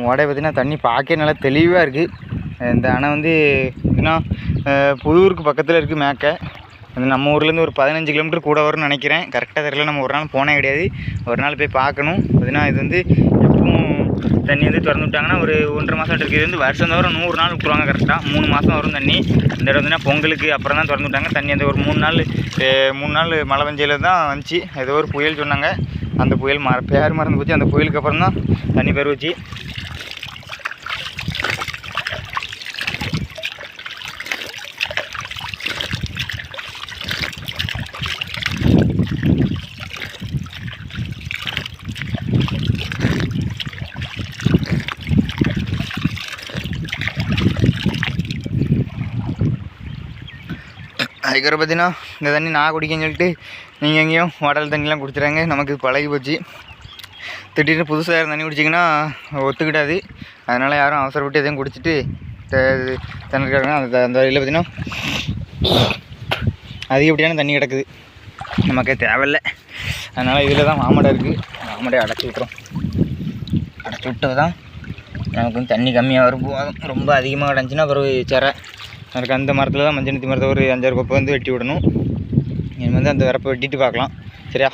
ஓடையை பார்த்திங்கன்னா தண்ணி பார்க்க நல்லா தெளிவாக இருக்குது. இந்த அணை வந்து எப்படின்னா புதூருக்கு பக்கத்தில் இருக்குது மேற்க. அது நம்ம ஊர்லேருந்து ஒரு 15 கிலோமீட்டர் கூட வரும்னு நினைக்கிறேன். கரெக்டாக தெரியல, நம்ம ஒரு நாள் போனே கிடையாது. ஒரு நாள் போய் பார்க்கணும். பார்த்திங்கன்னா இது வந்து எப்பவும் தண்ணி வந்து திறந்து விட்டாங்கன்னா ஒரு 1.5 மாதம் இருக்குது. இது வந்து வருஷம் தவிர 100 நாள் விட்டுருவாங்க. கரெக்டாக 3 மாதம் வரும் தண்ணி. இந்த இடம் வந்துன்னா பொங்கலுக்கு அப்புறம் தான் திறந்து விட்டாங்க தண்ணி. அந்த ஒரு 3 நாள் மழை பெஞ்சையில் தான் வந்துச்சு. ஏதோ ஒரு புயல் சொன்னாங்க. அந்த புயல் பேர் மறந்து போச்சு. அந்த புயலுக்கு அப்புறம் தான் தண்ணி பேர் வச்சு. அதுக்கப்புறம் பார்த்தீங்கன்னா இந்த தண்ணி நான் குடிக்கன்னு சொல்லிட்டு நீங்கள் எங்கேயும் வாட்டர் தண்ணிலாம் குடிச்சிடுறாங்க. நமக்கு பழகி போச்சு. திடீர்னு புதுசாக யாரும் தண்ணி குடிச்சிங்கன்னா ஒத்துக்கிடாது. அதனால் யாரும் அவசரப்பட்டு எதையும் குடிச்சிட்டு தண்ணிருக்காங்க. அந்த வழியில் பார்த்திங்கன்னா அதிகப்படியான தண்ணி கிடக்குது. நமக்கு தேவையில்லை. அதனால் இதில் தான் மாமடை இருக்குது. மாமடையை அடைச்சி விட்டுறோம். அடைச்சி விட்டது தான் நமக்கு வந்து தண்ணி கம்மியாக வரும். ரொம்ப அதிகமாக கிடந்துச்சின்னா அப்புறம் சேர எனக்கு அந்த மரத்தில் தான் மஞ்சள் மரத்தை ஒரு 5-6 கொப்பை வந்து வெட்டி விடணும். இனிமேல் வந்து அந்த வரப்பை வெட்டிட்டு பார்க்கலாம். சரியா?